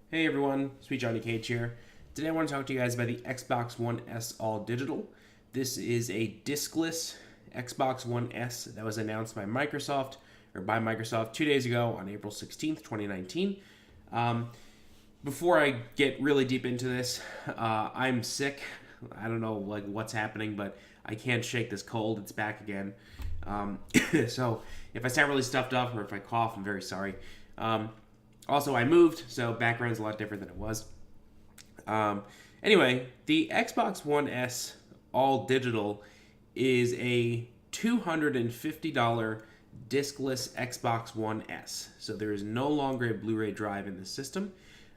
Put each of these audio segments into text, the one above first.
Hey everyone, SweetJohnnyCage here. Today I want to talk to you guys about the Xbox One S All Digital. This is a discless Xbox One S that was announced by Microsoft 2 days ago on April 16th, 2019. Before I get really deep into this, I'm sick. I don't know what's happening, but I can't shake this cold. It's back again. So if I sound really stuffed up or if I cough, I'm very sorry. Also, I moved, so background's a lot different than it was. Anyway, the Xbox One S All Digital is a $250 discless Xbox One S. So there is no longer a Blu-ray drive in the system.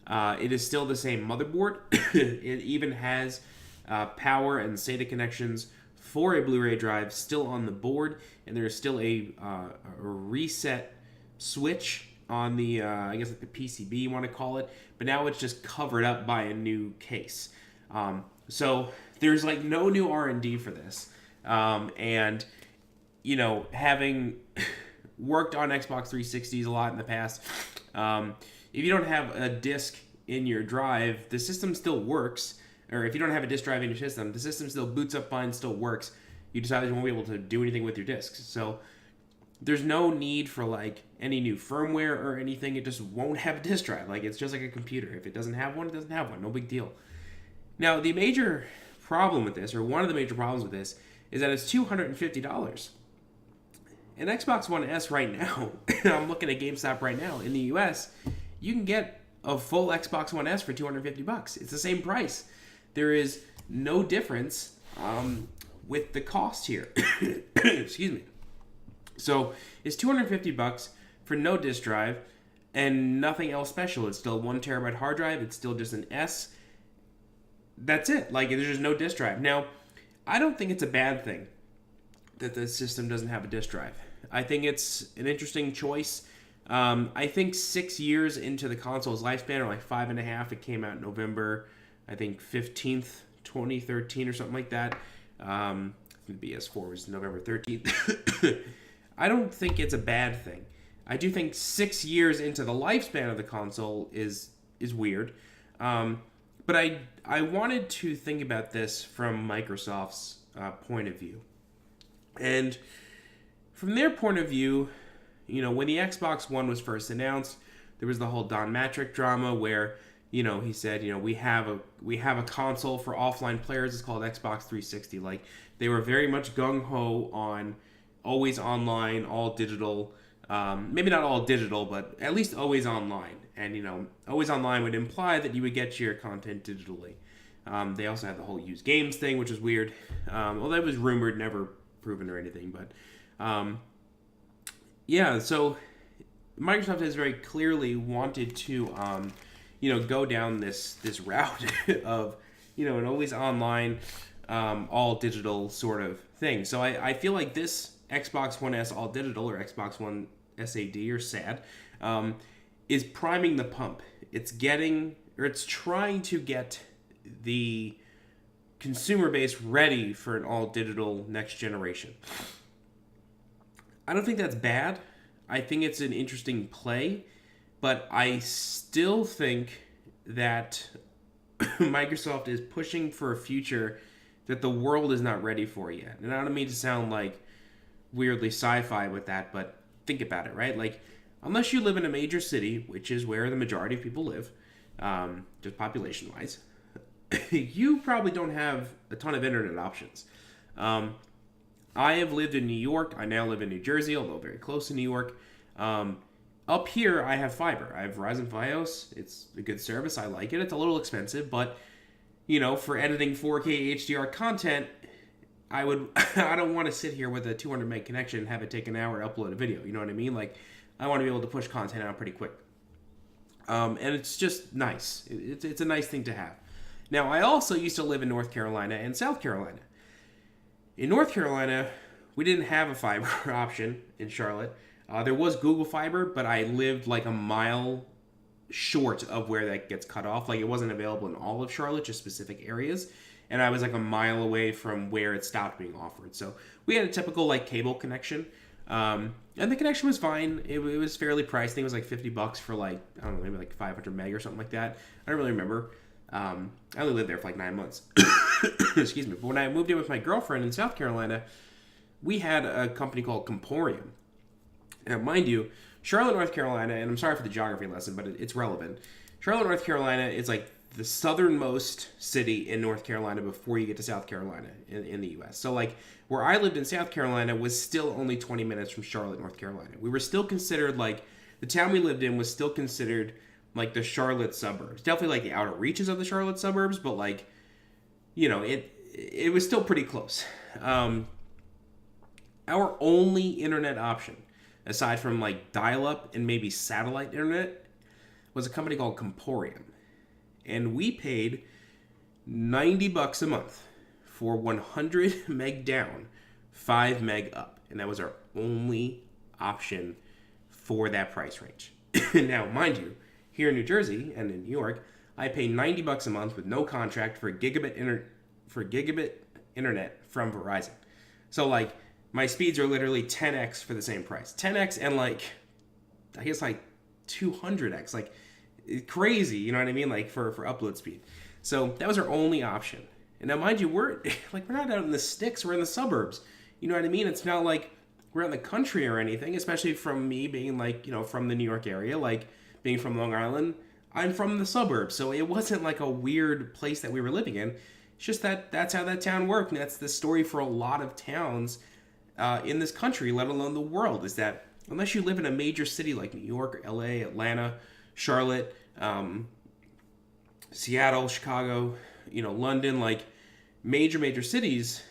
It is still the same motherboard. It even has power and SATA connections for a Blu-ray drive still on the board, and there is still a reset switch on the, I guess like the PCB you want to call it, but now it's just covered up by a new case. So there's like no new R&D for this. And, you know, having worked on Xbox 360s a lot in the past, if you don't have a disc in your drive, the system still works. Or if you don't have a disk drive in your system, the system still boots up fine, still works. You decide you won't be able to do anything with your discs. So there's no need for like any new firmware or anything. It just won't have a disk drive. Like, it's just like a computer. If it doesn't have one, it doesn't have one. No big deal. Now, the major problem with this, or one of the major problems with this, is that it's $250. An Xbox One S right now, I'm looking at GameStop right now, in the US, you can get a full Xbox One S for $250. It's the same price. There is no difference with the cost here. Excuse me. So it's $250 for no disk drive and nothing else special. It's still a 1 terabyte hard drive. It's still just an S. That's it. Like, there's just no disk drive. Now, I don't think it's a bad thing that the system doesn't have a disk drive. I think it's an interesting choice. I think 6 years into the console's lifespan, or like 5.5, it came out November, I think 15th, 2013 or something like that. The PS4 was November 13th. I don't think it's a bad thing. I do think 6 years into the lifespan of the console is weird. But I wanted to think about this from Microsoft's point of view. And from their point of view, you know, when the Xbox One was first announced, there was the whole Don Matrick drama where, you know, he said, you know, we have a console for offline players. It's called Xbox 360. Like, they were very much gung-ho on always online, all digital. Maybe not all digital, but at least always online. And, you know, always online would imply that you would get your content digitally. They also had the whole used games thing, which is weird. Well, that was rumored, never proven or anything. But, yeah, so Microsoft has very clearly wanted to, you know, go down this route of, you know, an always online, all digital sort of thing. So I feel like this Xbox One S All Digital, or Xbox One SAD, or SAD, is priming the pump. It's trying to get the consumer base ready for an all digital next generation. I don't think that's bad. I think it's an interesting play, but I still think that Microsoft is pushing for a future that the world is not ready for yet. And I don't mean to sound like weirdly sci-fi with that, but think about it, right? Like, unless you live in a major city, which is where the majority of people live, just population-wise, you probably don't have a ton of internet options. I have lived in New York. I now live in New Jersey, although very close to New York. Up here, I have fiber. I have Verizon Fios. It's a good service. I like it. It's a little expensive, but, you know, for editing 4K HDR content, I don't want to sit here with a 200 meg connection and have it take an hour to upload a video. You know what I mean? Like, I want to be able to push content out pretty quick. And it's just nice. It's a nice thing to have. Now, I also used to live in North Carolina and South Carolina. In North Carolina, we didn't have a fiber option in Charlotte. There was Google Fiber, but I lived like a mile short of where that gets cut off. Like, it wasn't available in all of Charlotte, just specific areas. And I was like a mile away from where it stopped being offered. So we had a typical like cable connection. And the connection was fine. It was fairly priced. I think it was like $50 for like, I don't know, maybe like 500 meg or something like that. I don't really remember. I only lived there for like 9 months. Excuse me. But when I moved in with my girlfriend in South Carolina, we had a company called Comporium. Now, mind you, Charlotte, North Carolina, and I'm sorry for the geography lesson, but it's relevant. Charlotte, North Carolina is like the southernmost city in North Carolina before you get to South Carolina in the U.S. So, like, where I lived in South Carolina was still only 20 minutes from Charlotte, North Carolina. We were still considered, like, the town we lived in was still considered, like, the Charlotte suburbs. Definitely, like, the outer reaches of the Charlotte suburbs, but, like, you know, it was still pretty close. Our only internet option, aside from, like, dial-up and maybe satellite internet, was a company called Comporium. And we paid $90 a month for 100 meg down, 5 meg up. And that was our only option for that price range. Now, mind you, here in New Jersey and in New York, I pay $90 a month with no contract for gigabit internet from Verizon. So, like, my speeds are literally 10x for the same price. 10x and, like, I guess, like, 200x. Like, crazy, you know what I mean? Like, for upload speed. So that was our only option. And now, mind you, we're not out in the sticks. We're in the suburbs. You know what I mean? It's not like we're in the country or anything, especially from me being, like, you know, from the New York area, like being from Long Island. I'm from the suburbs, so it wasn't like a weird place that we were living in. It's just that that's how that town worked, and that's the story for a lot of towns in this country, let alone the world, is that unless you live in a major city like New York, LA, Atlanta, Charlotte, Seattle, Chicago, you know, London, like major cities.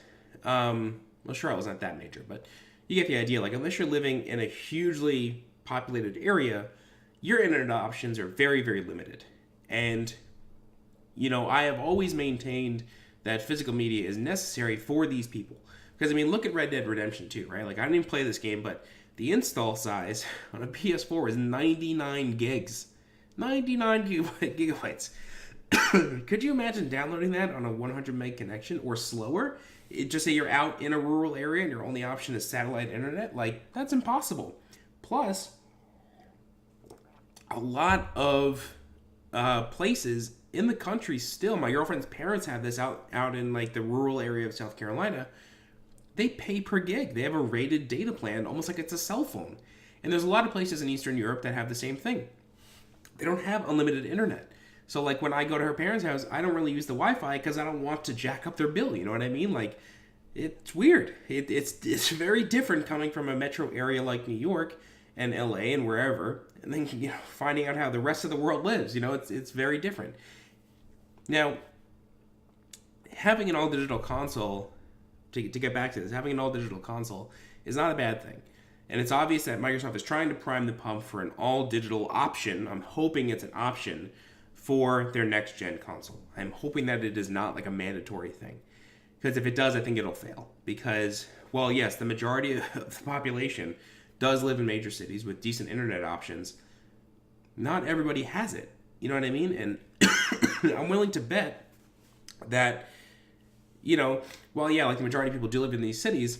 Well, Charlotte's not that major, but you get the idea. Like, unless you're living in a hugely populated area, your internet options are very, very limited. And, you know, I have always maintained that physical media is necessary for these people. Because, I mean, look at Red Dead Redemption 2, right? Like, I didn't even play this game, but the install size on a PS4 is 99 gigs. 99 gigabytes. Could you imagine downloading that on a 100 meg connection or slower? Just say you're out in a rural area and your only option is satellite internet? Like, that's impossible. Plus, a lot of places in the country still, my girlfriend's parents have this out in, like, the rural area of South Carolina. They pay per gig. They have a rated data plan, almost like it's a cell phone. And there's a lot of places in Eastern Europe that have the same thing. They don't have unlimited internet. So, like, when I go to her parents' house, I don't really use the Wi-Fi because I don't want to jack up their bill. You know what I mean? Like, it's weird. It's very different coming from a metro area like New York and LA and wherever, and then, you know, finding out how the rest of the world lives. You know, it's very different. Now, having an all-digital console, to get back to this, having an all-digital console is not a bad thing. And it's obvious that Microsoft is trying to prime the pump for an all-digital option. I'm hoping it's an option for their next-gen console. I'm hoping that it is not like a mandatory thing. Because if it does, I think it'll fail. Because, well, yes, the majority of the population does live in major cities with decent internet options. Not everybody has it. You know what I mean? And I'm willing to bet that, you know, well, yeah, like the majority of people do live in these cities,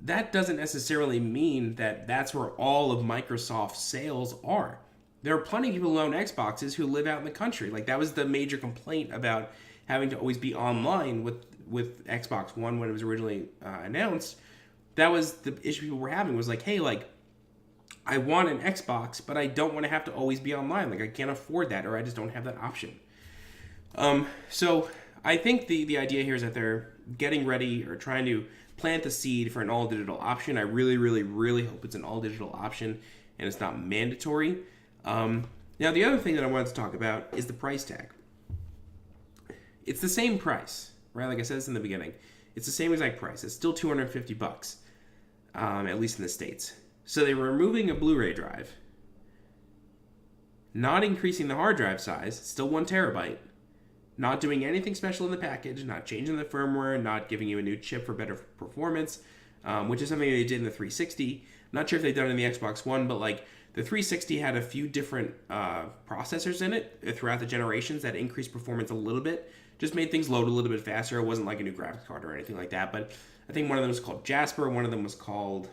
that doesn't necessarily mean that that's where all of Microsoft's sales are. There are plenty of people who own Xboxes who live out in the country. Like, that was the major complaint about having to always be online with Xbox One when it was originally announced. That was the issue people were having, was like, hey, like, I want an Xbox, but I don't want to have to always be online. Like, I can't afford that, or I just don't have that option. So I think the idea here is that they're getting ready or trying to plant the seed for an all-digital option. I really, really, really hope it's an all-digital option and it's not mandatory. Now, the other thing that I wanted to talk about is the price tag. It's the same price, right? Like I said this in the beginning. It's the same exact price. It's still $250, at least in the States. So they were removing a Blu-ray drive, not increasing the hard drive size, still 1 terabyte, not doing anything special in the package, not changing the firmware, not giving you a new chip for better performance, which is something they did in the 360. Not sure if they've done it in the Xbox One, but like the 360 had a few different processors in it throughout the generations that increased performance a little bit. Just made things load a little bit faster. It wasn't like a new graphics card or anything like that, but I think one of them was called Jasper. One of them was called,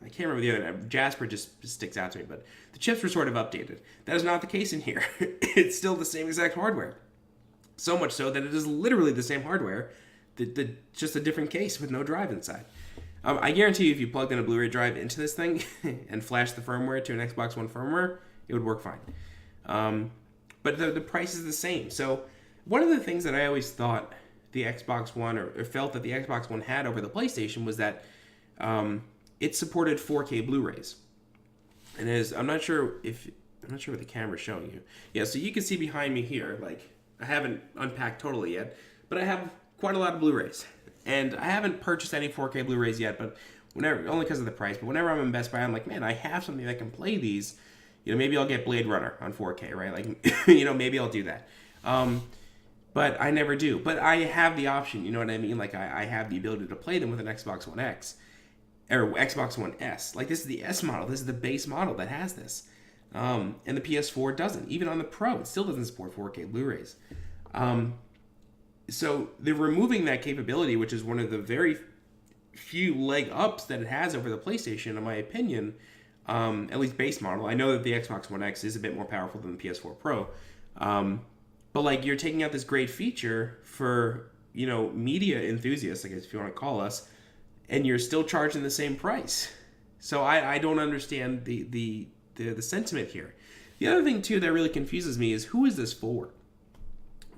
I can't remember the other name. Jasper just sticks out to me, but the chips were sort of updated. That is not the case in here. It's still the same exact hardware. So much so that it is literally the same hardware, just a different case with no drive inside. I guarantee you if you plugged in a Blu-ray drive into this thing and flashed the firmware to an Xbox One firmware, it would work fine. But the price is the same. So one of the things that I always thought the Xbox One, or felt that the Xbox One had over the PlayStation, was that it supported 4K Blu-rays. And I'm not sure what the camera's showing you. Yeah, so you can see behind me here, like, I haven't unpacked totally yet, but I have quite a lot of Blu-rays. And I haven't purchased any 4K Blu-rays yet, but only because of the price, but whenever I'm in Best Buy, I'm like, man, I have something that can play these. Maybe I'll get Blade Runner on 4K, right? Like, maybe I'll do that. But I never do. But I have the option, you know what I mean? Like, I have the ability to play them with an Xbox One X. Or Xbox One S. Like, this is the S model. This is the base model that has this. And the PS4 doesn't. Even on the Pro, it still doesn't support 4K Blu-rays. So they're removing that capability, which is one of the very few leg ups that it has over the PlayStation, in my opinion. At least base model. I know that the Xbox One X is a bit more powerful than the PS4 Pro. But, like, you're taking out this great feature for, media enthusiasts, I guess, if you want to call us, and you're still charging the same price. So I don't understand the sentiment here. The other thing, too, that really confuses me is, who is this for?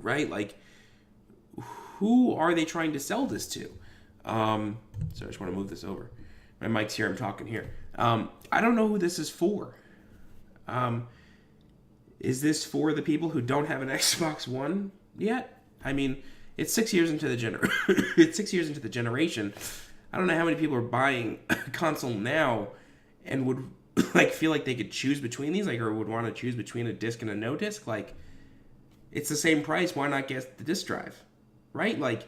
Right? Like, who are they trying to sell this to? So I just want to move this over. My mic's here, I'm talking here. I don't know who this is for. Is this for the people who don't have an Xbox One yet? I mean, it's 6 years into the it's 6 years into the generation. I don't know how many people are buying a console now and would feel like they could choose between these, or would want to choose between a disc and a no disc. Like, it's the same price. Why not get the disc drive, right? Like,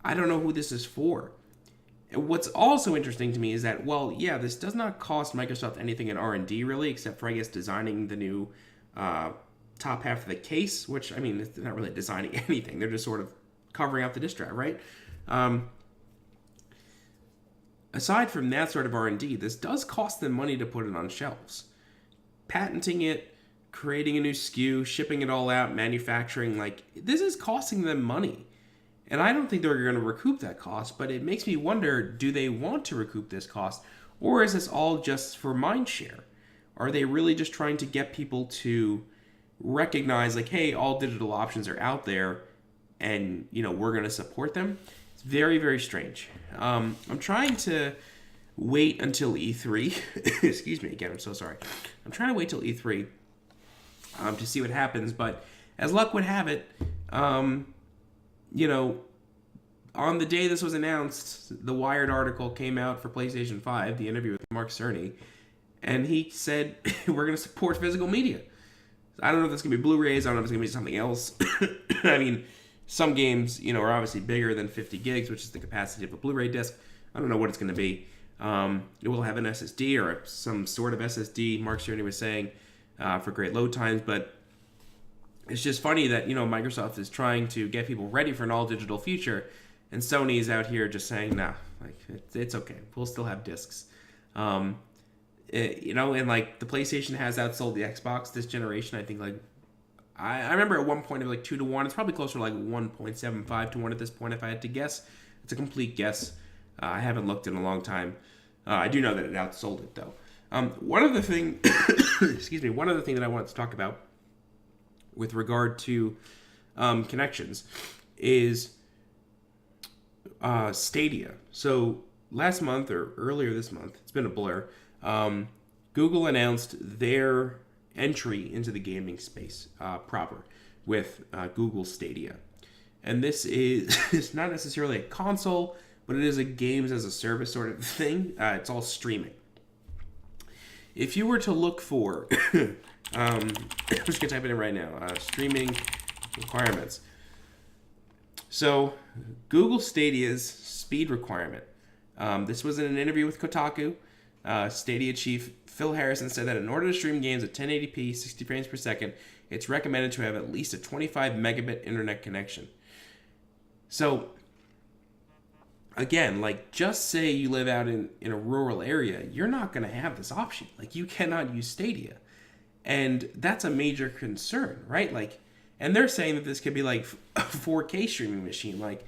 I don't know who this is for. And what's also interesting to me is that, well, yeah, this does not cost Microsoft anything in R&D really, except for, I guess, designing the new top half of the case, which, I mean, they're not really designing anything. They're just sort of covering up the disk drive, right? Aside from that sort of R&D, this does cost them money to put it on shelves. Patenting it, creating a new SKU, shipping it all out, manufacturing, this is costing them money. And I don't think they're going to recoup that cost, but it makes me wonder, do they want to recoup this cost? Or is this all just for Mindshare? Are they really just trying to get people to recognize, hey, all digital options are out there, and, we're going to support them? It's very, very strange. I'm trying to wait until E3. Excuse me again, I'm so sorry. I'm trying to wait till E3 to see what happens, but as luck would have it, on the day this was announced, the Wired article came out for PlayStation 5, the interview with Mark Cerny, and he said, we're going to support physical media. I don't know if it's going to be Blu-rays, I don't know if it's going to be something else. I mean, some games, are obviously bigger than 50 gigs, which is the capacity of a Blu-ray disc. I don't know what it's going to be. It will have an SSD or some sort of SSD, Mark Cerny was saying, for great load times, but it's just funny that, Microsoft is trying to get people ready for an all-digital future, and Sony is out here just saying, nah, it's okay. We'll still have discs. And the PlayStation has outsold the Xbox this generation. I think, I remember at one point it was 2-1. It's probably closer to 1.75 to 1 at this point, if I had to guess. It's a complete guess. I haven't looked in a long time. I do know that it outsold it, though. One other thing that I wanted to talk about with regard to connections is Stadia. So last month or earlier this month, it's been a blur, Google announced their entry into the gaming space proper with Google Stadia. And this is it's not necessarily a console, but it is a games as a service sort of thing. It's all streaming. If you were to look for, I'm just going to type it in right now, streaming requirements. So Google Stadia's speed requirement. This was in an interview with Kotaku. Stadia chief Phil Harrison said that in order to stream games at 1080p, 60 frames per second, it's recommended to have at least a 25 megabit internet connection. So again, like, just say you live out in a rural area, you're not going to have this option. Like, you cannot use Stadia. And that's a major concern, right? Like, and they're saying that this could be like a 4K streaming machine. Like,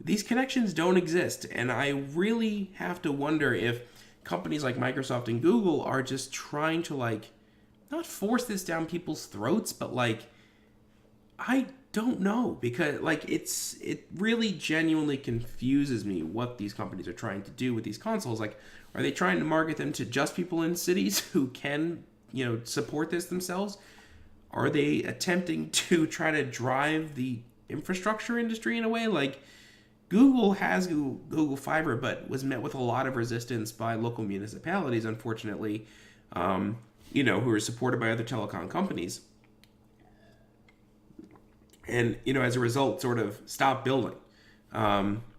these connections don't exist. And I really have to wonder if companies like Microsoft and Google are just trying to, like, not force this down people's throats, but, like, I don't know, because, like, it really genuinely confuses me what these companies are trying to do with these consoles. Like, are they trying to market them to just people in cities who can, support this themselves? Are they attempting to try to drive the infrastructure industry in a way? Like, Google has Google Fiber, but was met with a lot of resistance by local municipalities, unfortunately, who are supported by other telecom companies. And, as a result, sort of stopped building,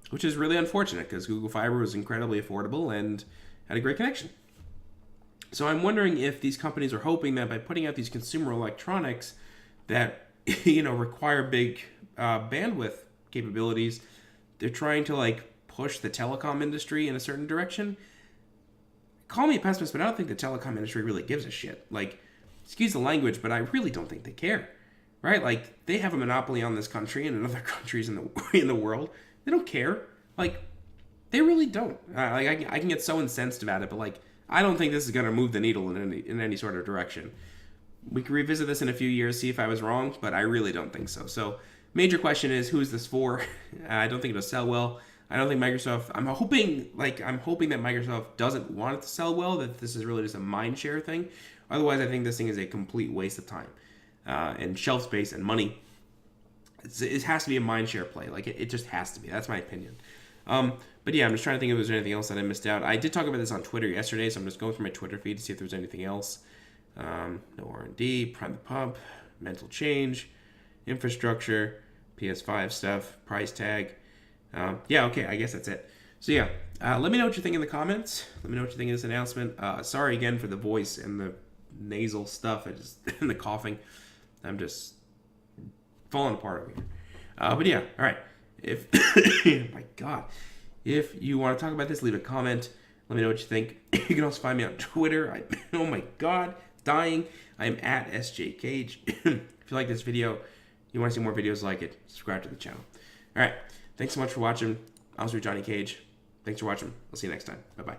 which is really unfortunate because Google Fiber was incredibly affordable and had a great connection. So I'm wondering if these companies are hoping that by putting out these consumer electronics that, require big bandwidth capabilities, they're trying to, like, push the telecom industry in a certain direction. Call me a pessimist, but I don't think the telecom industry really gives a shit. Like, excuse the language, but I really don't think they care. Right? Like, they have a monopoly on this country and in other countries in the world. They don't care. Like, they really don't. I can get so incensed about it, but, like, I don't think this is going to move the needle in any sort of direction. We can revisit this in a few years, see if I was wrong, but I really don't think so. So, major question is, who is this for? I don't think it'll sell well. I don't think Microsoft... I'm hoping that Microsoft doesn't want it to sell well, that this is really just a Mindshare thing. Otherwise, I think this thing is a complete waste of time. And shelf space and money. It has to be a Mindshare play. Like, it just has to be. That's my opinion. But yeah, I'm just trying to think if there's anything else that I missed out. I did talk about this on Twitter yesterday, so I'm just going through my Twitter feed to see if there's anything else. No R&D, Prime the Pump, Mental Change, Infrastructure, PS5 stuff, price tag. Yeah, okay, I guess that's it. So yeah, let me know what you think in the comments. Let me know what you think of this announcement. Sorry again for the voice and the nasal stuff and the coughing. I'm just falling apart over here. But yeah, all right. If my God, if you want to talk about this, leave a comment. Let me know what you think. You can also find me on Twitter. Oh my God, dying. I am at SJCage. If you like this video, you want to see more videos like it, subscribe to the channel. All right. Thanks so much for watching. I'm SweetJohnnyCage. Thanks for watching. I'll see you next time. Bye-bye.